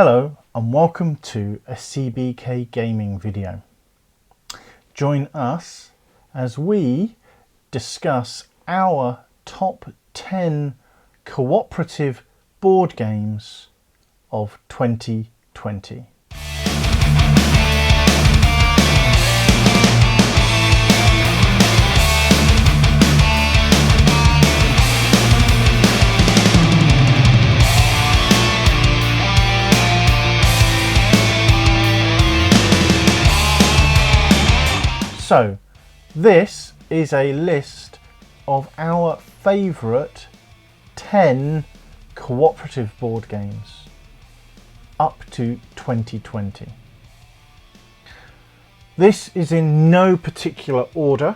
Hello and welcome to a CBK gaming video. Join us as we discuss our top 10 cooperative board games of 2020. So, this is a list of our favourite 10 cooperative board games up to 2020. This is in no particular order.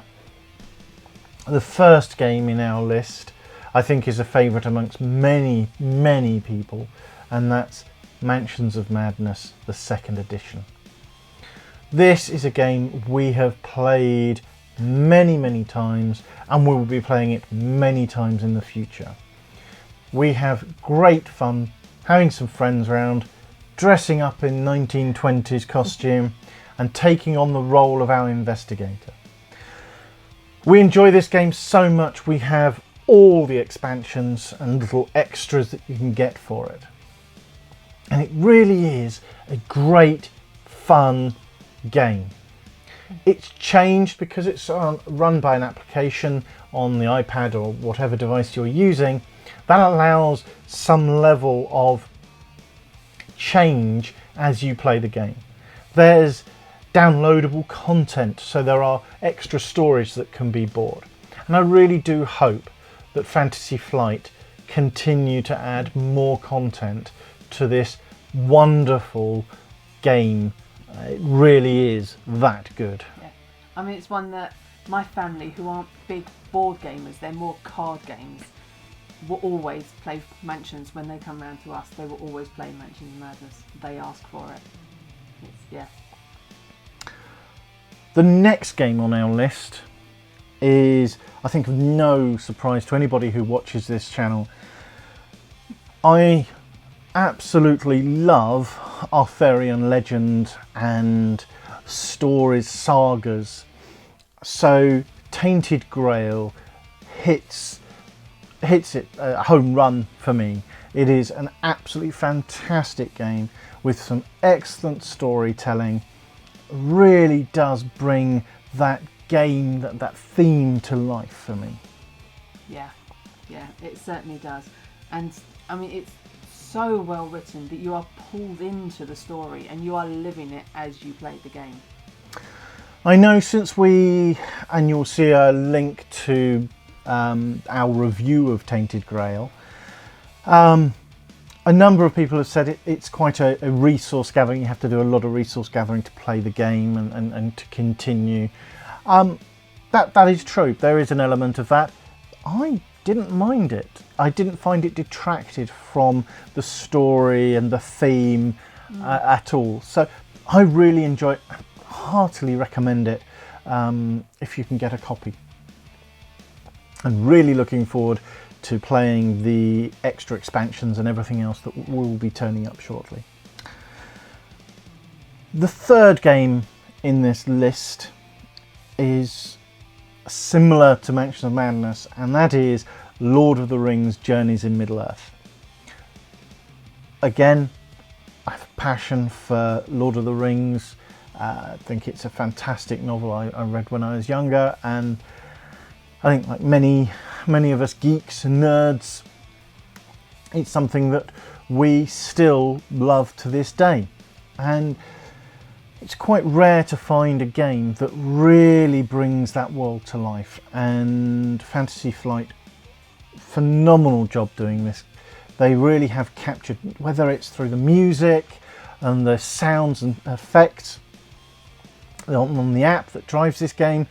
The first game in our list I think is a favourite amongst many people, and that's Mansions of Madness, the second edition. This is a game we have played many times and we will be playing it many times in the future. We have great fun having some friends around, dressing up in 1920s costume and taking on the role of our investigator. We enjoy this game so much we have all the expansions and little extras that you can get for it. And it really is a great fun game. It's changed because it's run by an application on the iPad or whatever device you're using that allows some level of change as you play the game. There's downloadable content, so there are extra stories that can be bought, and I really do hope that Fantasy Flight continue to add more content to this wonderful game. It really is that good. Yeah. I mean, it's one that my family, who aren't big board gamers, they're more card games, will always play Mansions. When they come round to us, they will always play Mansions of Madness. They ask for it. Yeah. The next game on our list is, I think, of no surprise to anybody who watches this channel. I absolutely love Arthurian legend and stories, sagas. So Tainted Grail hits it a home run for me. It is an absolutely fantastic game with some excellent storytelling. Really does bring that game, that theme to life for me. Yeah, it certainly does. And I mean, it's so well written that you are pulled into the story and you are living it as you play the game. I know, and you'll see a link to our review of Tainted Grail. A number of people have said it's quite a resource gathering. You have to do a lot of resource gathering to play the game and to continue. That is true. There is an element of that. I didn't mind it. I didn't find it detracted from the story and the theme at all. So I really enjoy it. Heartily recommend it if you can get a copy. I'm really looking forward to playing the extra expansions and everything else that will be turning up shortly. The third game in this list is similar to Mansions of Madness, and that is Lord of the Rings Journeys in Middle-earth. Again, I have a passion for Lord of the Rings. I think it's a fantastic novel I read when I was younger, and I think, like many of us geeks and nerds, it's something that we still love to this day. And it's quite rare to find a game that really brings that world to life, and Fantasy Flight, phenomenal job doing this. They really have captured, whether it's through the music and the sounds and effects on the app that drives this game,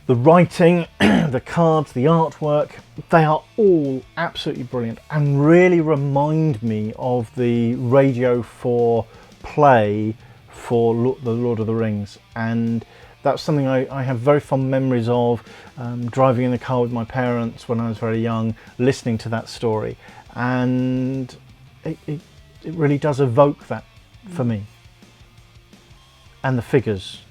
the writing, the cards, the artwork, they are all absolutely brilliant and really remind me of the Radio 4 play for the Lord of the Rings. And that's something I have very fond memories of, driving in the car with my parents when I was very young, listening to that story. And really does evoke that for me. And the figures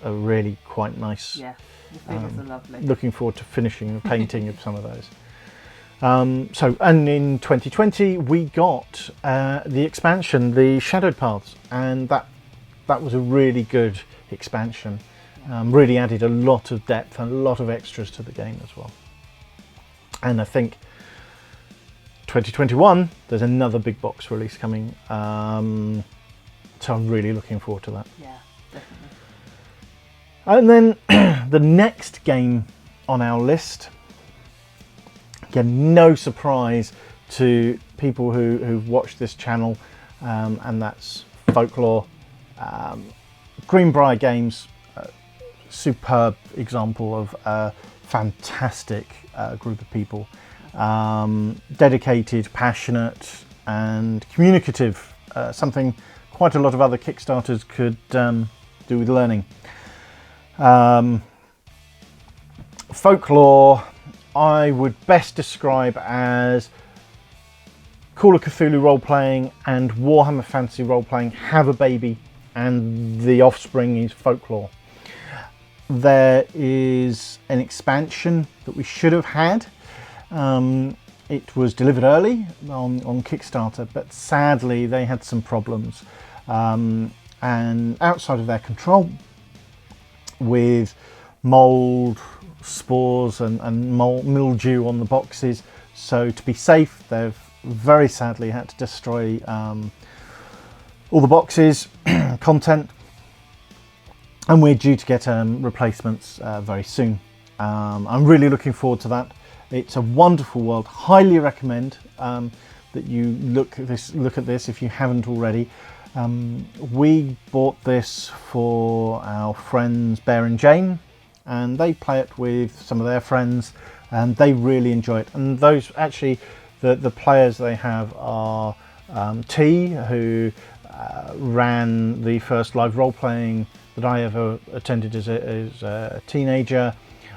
are really quite nice. Yeah, the figures are lovely. Looking forward to finishing the painting of some of those. And in 2020 we got the expansion, the Shadowed Paths, and that was a really good expansion. Really added a lot of depth and a lot of extras to the game as well. And I think 2021 there's another big box release coming, so I'm really looking forward to that. Yeah, definitely. And then the next game on our list, again, no surprise to people who've watched this channel, and that's Folklore. Greenbrier Games, superb example of a fantastic group of people, dedicated, passionate and communicative, something quite a lot of other Kickstarters could do with learning. Folklore I would best describe as Call of Cthulhu role-playing and Warhammer Fantasy role-playing have a baby, and the offspring is Folklore. There is an expansion that we should have had. It was delivered early on Kickstarter, but sadly they had some problems, and outside of their control, with mould, spores and mildew on the boxes. So to be safe, they've very sadly had to destroy all the boxes, content, and we're due to get replacements very soon. I'm really looking forward to that. It's a wonderful world. Highly recommend that you look at this if you haven't already. We bought this for our friends Bear and Jane, and they play it with some of their friends, and they really enjoy it. And those actually, the players they have are T, who ran the first live role-playing that I ever attended as a teenager,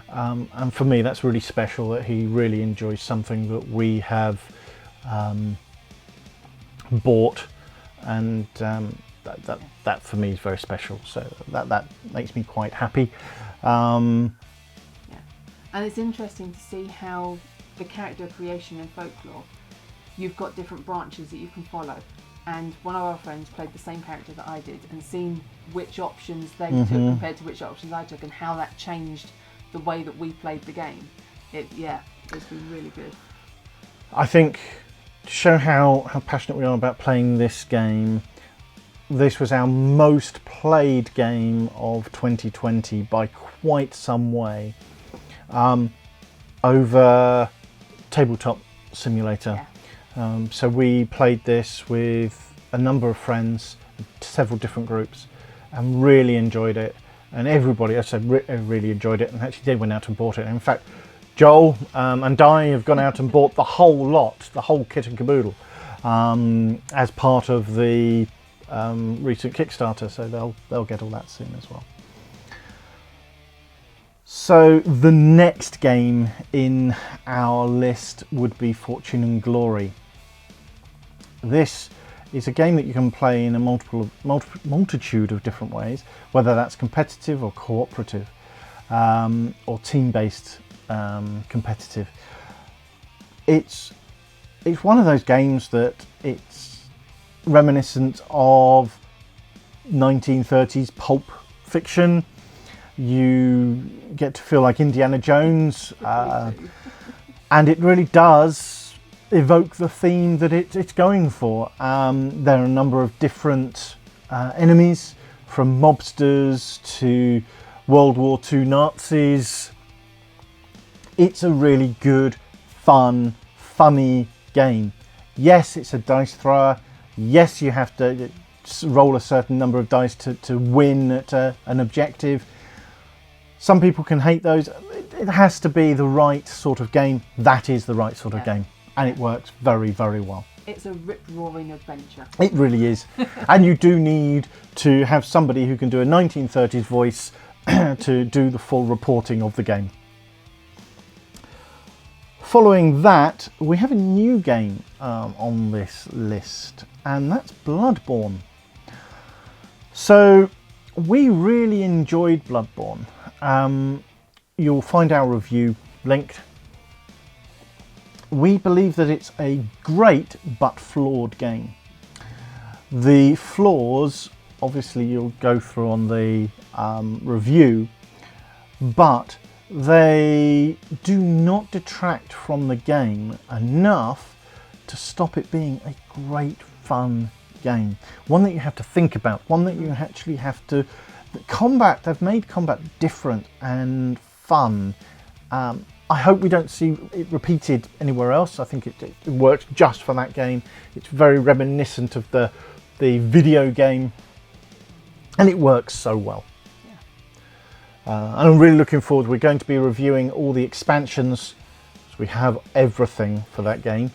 and for me that's really special that he really enjoys something that we have bought, and that for me is very special, so that makes me quite happy. And it's interesting to see how the character creation in Folklore, you've got different branches that you can follow, and one of our friends played the same character that I did, and seen which options they took compared to which options I took, and how that changed the way that we played the game. It's been really good. I think to show how passionate we are about playing this game, this was our most played game of 2020 by quite some way, over Tabletop Simulator. Yeah. So we played this with a number of friends, several different groups, and really enjoyed it. And everybody, I said, really enjoyed it, and actually they went out and bought it. In fact, Joel and I have gone out and bought the whole lot, the whole kit and caboodle, as part of the recent Kickstarter, so they'll get all that soon as well. So the next game in our list would be Fortune and Glory. This is a game that you can play in a multitude of different ways, whether that's competitive or cooperative, or team-based competitive. It's one of those games that it's reminiscent of 1930s pulp fiction. You get to feel like Indiana Jones, and it really does evoke the theme that it's going for. There are a number of different enemies, from mobsters to World War II Nazis. It's a really good, fun, funny game. Yes, it's a dice thrower. Yes, you have to roll a certain number of dice to win at an objective. Some people can hate those. It has to be the right sort of game. That is the right sort of game, and it works very, very well. It's a rip-roaring adventure. It really is. And you do need to have somebody who can do a 1930s voice to do the full reporting of the game. Following that, we have a new game on this list, and that's Bloodborne. So we really enjoyed Bloodborne. You'll find our review linked. We believe that it's a great but flawed game. The flaws, obviously, you'll go through on the review, but they do not detract from the game enough to stop it being a great fun game. One that you have to think about, one that you actually have to... Combat, they've made combat different and fun. I hope we don't see it repeated anywhere else. I think it works just for that game. It's very reminiscent of the video game, and it works so well. And I'm really looking forward. We're going to be reviewing all the expansions, so we have everything for that game.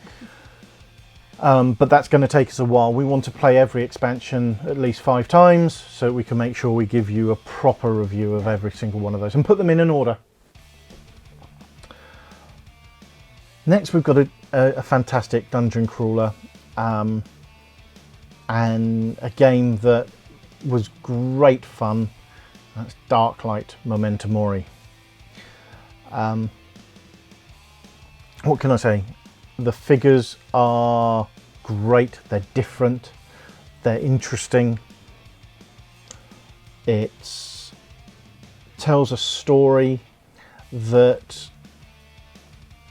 But that's going to take us a while. We want to play every expansion at least 5 times, so we can make sure we give you a proper review of every single one of those and put them in an order. Next, we've got a fantastic dungeon crawler, and a game that was great fun. That's Darklight Memento Mori. What can I say? The figures are great. They're different. They're interesting. It tells a story that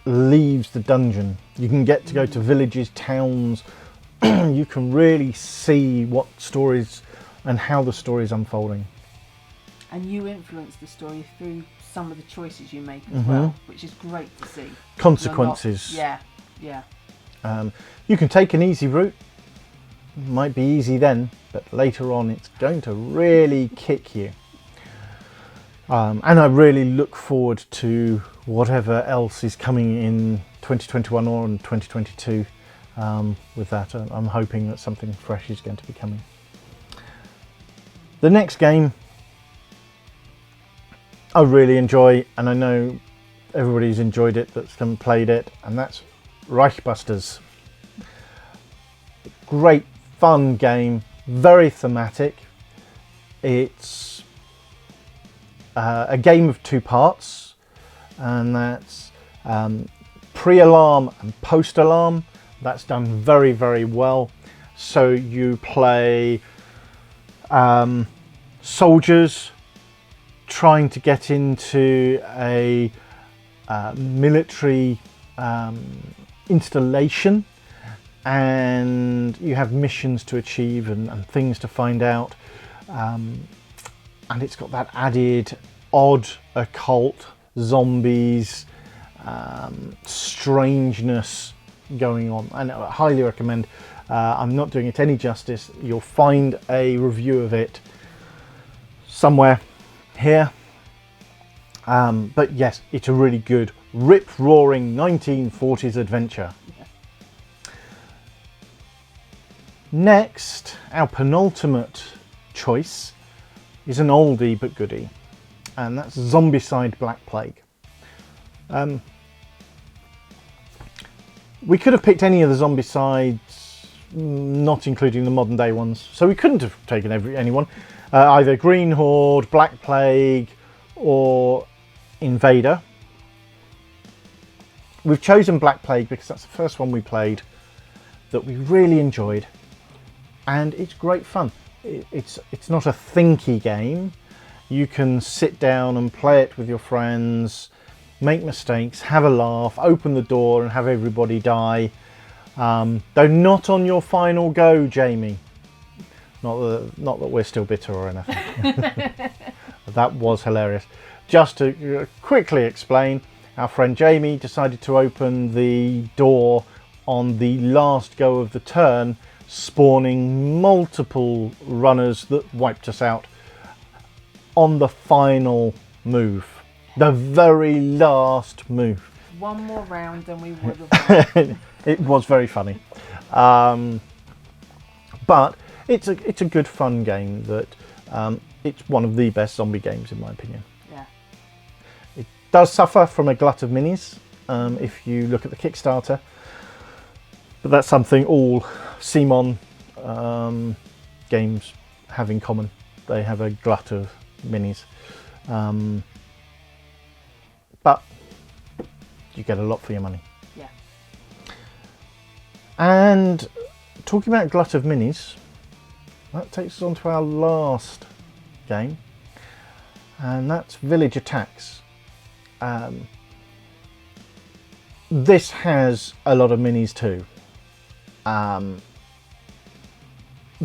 leaves the dungeon. You can get to go to villages, towns. You can really see what stories and how the story is unfolding. And you influence the story through some of the choices you make as well, which is great to see. Consequences. Yeah. You can take an easy route. Might be easy then, but later on it's going to really kick you. And I really look forward to whatever else is coming in 2021 or in 2022 with that. I'm hoping that something fresh is going to be coming. The next game I really enjoy, and I know everybody's enjoyed it that's come and played it, and that's Reichbusters. Great fun game, very thematic. It's a game of 2 parts, and that's pre-alarm and post-alarm. That's done very, very well. So you play soldiers trying to get into a military installation, and you have missions to achieve and things to find out, and it's got that added odd occult, zombies, strangeness going on. And I highly recommend. I'm not doing it any justice. You'll find a review of it somewhere here, but yes, it's a really good rip-roaring 1940s adventure. Next, our penultimate choice is an oldie but goodie, and that's Zombicide Black Plague. We could have picked any of the Zombicides, not including the modern day ones, so we couldn't have taken anyone. Either Green Horde, Black Plague, or Invader. We've chosen Black Plague because that's the first one we played that we really enjoyed, and it's great fun. It's not a thinky game. You can sit down and play it with your friends, make mistakes, have a laugh, open the door and have everybody die. Though not on your final go, Jamie. Not that we're still bitter or anything. That was hilarious. Just to quickly explain, our friend Jamie decided to open the door on the last go of the turn, spawning multiple runners that wiped us out on the final move. The very last move. One more round and we would have won. It was very funny. But it's a good fun game that it's one of the best zombie games in my opinion. Yeah. It does suffer from a glut of minis, if you look at the Kickstarter. But that's something all CMON games have in common. They have a glut of minis. But you get a lot for your money. Yeah. And talking about glut of minis, that takes us on to our last game, and that's Village Attacks. This has a lot of minis too,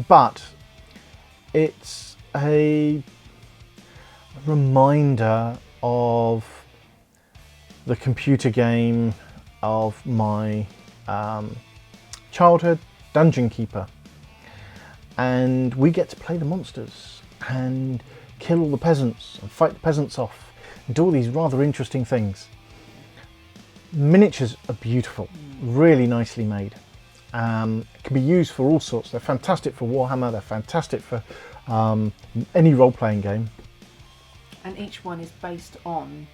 but it's a reminder of the computer game of my childhood, Dungeon Keeper. And we get to play the monsters and kill all the peasants and fight the peasants off and do all these rather interesting things. Miniatures are beautiful, really nicely made. Can be used for all sorts. They're fantastic for Warhammer, they're fantastic for any role-playing game. And each one is based on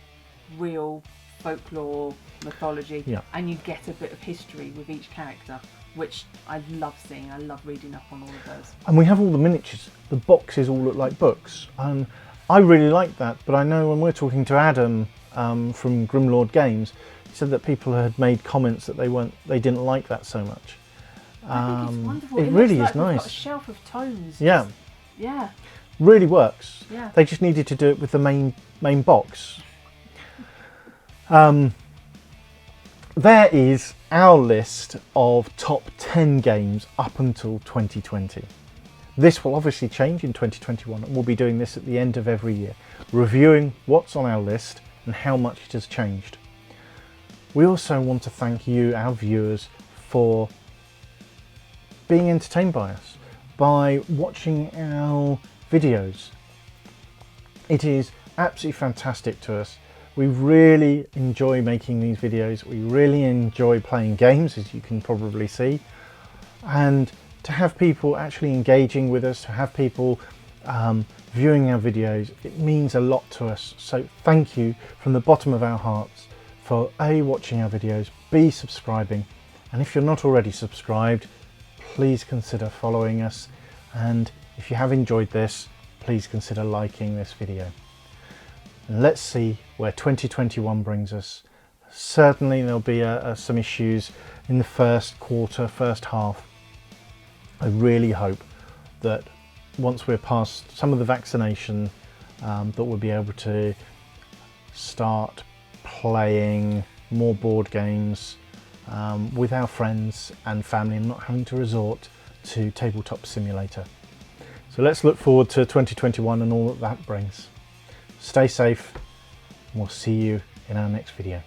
real folklore, mythology, and you get a bit of history with each character, which I love seeing. I love reading up on all of those. And we have all the miniatures. The boxes all look like books, and I really like that. But I know when we're talking to Adam from Grimlord Games, he said that people had made comments that they didn't like that so much. I think it's wonderful. It really looks is like nice. We've got a shelf of tomes. Yeah. Yeah. Really works. Yeah. They just needed to do it with the main box. There is our list of top 10 games up until 2020. This will obviously change in 2021, and we'll be doing this at the end of every year, reviewing what's on our list and how much it has changed. We also want to thank you, our viewers, for being entertained by us, by watching our videos. It is absolutely fantastic to us. We really enjoy making these videos. We really enjoy playing games, as you can probably see. And to have people actually engaging with us, to have people viewing our videos, it means a lot to us. So thank you from the bottom of our hearts for A, watching our videos, B, subscribing. And if you're not already subscribed, please consider following us. And if you have enjoyed this, please consider liking this video. And let's see where 2021 brings us. Certainly there'll be some issues in the first quarter, first half. I really hope that once we're past some of the vaccination, that we'll be able to start playing more board games with our friends and family and not having to resort to Tabletop Simulator. So let's look forward to 2021 and all that brings. Stay safe, and we'll see you in our next video.